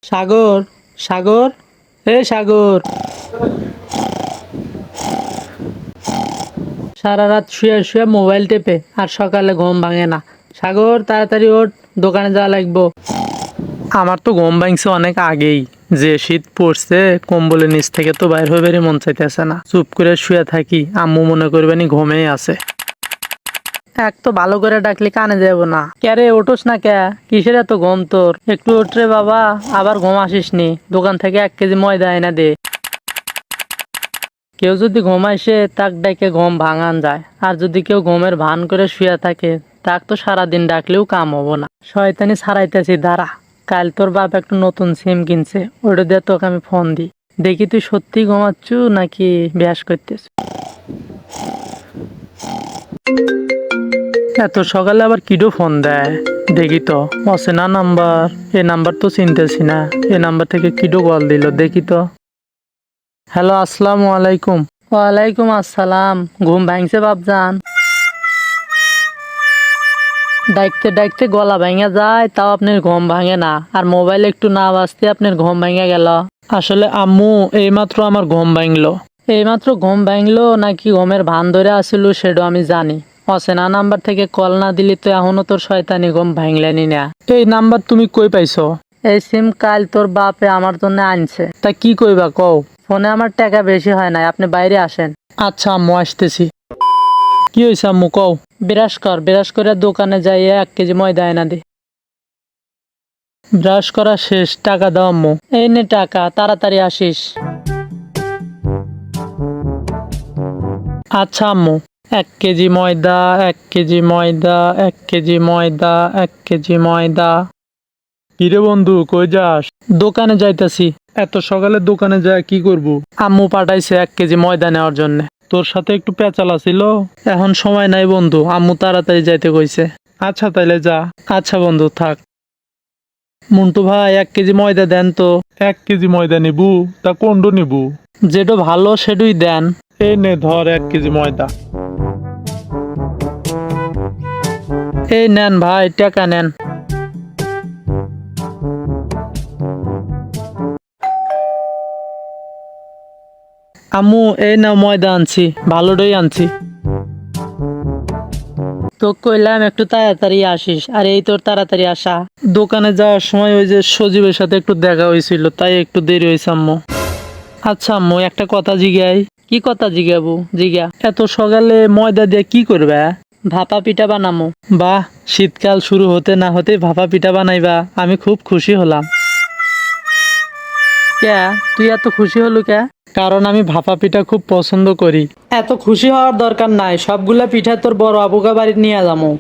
সাগর, সাগর, সাগর। সারা রাত শুয়ে শুয়ে মোবাইল টেপে আর সকালে ঘুম ভাঙে না। সাগর, তাড়াতাড়ি ওঠ, দোকানে যাওয়া লাগবো। আমার তো ঘুম ভাঙছে অনেক আগেই। যে শীত পড়ছে, কম্বলের নিচ থেকে তো বাইর হয়ে বেরিয়ে মন চাইতেছে না। চুপ করে শুয়ে থাকি, আম্মু মনে করবেনি ঘুমেই আছে। এক তো ভালো করে ডাকলে কানে যাব না। ক্যারে ওঠোস না ক্যা? কিসের এত ঘুম তোর? একটু ওঠরে বাবা, আবার ঘুম আসিস নি। দোকান থেকে 1 কেজি ময়দা এনে দে। কেউ যদি ঘুম আসে তাক ডাকে ঘুম ভাঙান যায়, আর যদি কেউ ঘুমের ভান করে শুয়ে থাকে তাক তো সারাদিন ডাকলেও কাম হবো না। শয়তানি ছাড়াইতেছি, দাঁড়া। কাল তোর বাপ একটা নতুন সিম কিনছে, ওটা দিয়ে তোকে আমি ফোন দিই। দেখি তুই সত্যি ঘুমাচ্ছু নাকি ব্যাস করতেছ। এত সকালে আবার কিডো ফোন দেয়? দেখি তো। অচেনা নাম্বার। এ নাম্বার তো চিনতেছি না। এ নাম্বার থেকে কিডো কল দিল, দেখি তো। হ্যালো, আসসালামু আলাইকুম। ওয়ালাইকুম আসসালাম। ঘুম ভাঙছে বাপজান? ডাকতে ডাকতে গলা ভাঙা যায়, তাও আপনার ঘুম ভাঙে না, আর মোবাইল একটু না বাজতে আপনার ঘুম ভেঙে গেল। আসলে আম্মু, এইমাত্র আমার ঘুম ভাঙলো। এইমাত্র ঘুম ভাঙলো নাকি ঘুমের ভান ধরে আসিল সেটা আমি জানি। অচেনা নাম্বার থেকে কল না দিলি তো এখনো তোর শয়তানি ঘুম ভাঙলেনি না। এই নাম্বার তুমি কই পাইছো? এই সিম কাল তোর বাপে আমার জন্য আনছে। তা কি কইবা কও? ফোনে আমার টাকা বেশি হয় না, আপনি বাইরে আসেন। আচ্ছা আম্মু, আসতেছি। কি হয়েছে আম্মু কও? বিরাস করে দোকানে যাইয়ে 1 কেজি ময়দা এনে দে। ব্রাশ করা শেষ, টাকা দাও আম্মু। এই নে টাকা, তাড়াতাড়ি আসিস। আচ্ছা আম্মু। 1 কেজি ময়দা, 1 কেজি ময়দা, 1 কেজি ময়দা, 1 কেজি ময়দা। কিরে বন্ধু, কই যাস? দোকানে যাইতাছি। এত সকালে দোকানে যায় কি করব? আম্মু পাঠাইছে 1 কেজি ময়দা নেওয়ার জন্য। তোর সাথে একটু পেঁচালা ছিল, এখন সময় নাই বন্ধু, আম্মু তাড়াতাড়ি যাইতে কইছে। আচ্ছা তাইলে যা। আচ্ছা বন্ধু, থাক। মন্টু ভাই, 1 কেজি ময়দা দেন তো। 1 কেজি ময়দা নিবু? তা কোনটো নিবু? যেটা ভালো সেটাই দেন। এই নে ধর 1 কেজি ময়দা। এই নেন ভাই, টাকা নেন। আম্মু, এই নাও ময়দা আনছি, ভালোটাই আনছি। তো কইলাম একটু তাড়াতাড়ি আসিস, আর এই তোর তাড়াতাড়ি আসা। দোকানে যাওয়ার সময় ওই যে সজীবের সাথে একটু দেখা হয়েছিল, তাই একটু দেরি হয়েছে আম্মু। আচ্ছা আম্মু, একটা কথা জিগাই। কি কথা জিগাবো? জিগা। এত সকালে ময়দা দিয়ে কি করবে? ভাপা পিঠা বানামো। বাহ, শীতকাল শুরু হতে না হতে ভাপা পিঠা বানাইবা, আমি খুব খুশি হলাম। কে? তুই এত খুশি হলু কে? কারণ আমি ভাপা পিঠা খুব পছন্দ করি। এত খুশি হওয়ার দরকার নাই, সবগুলা পিঠা তোর বড় আবুকা বাড়ি নিয়ে যাবো।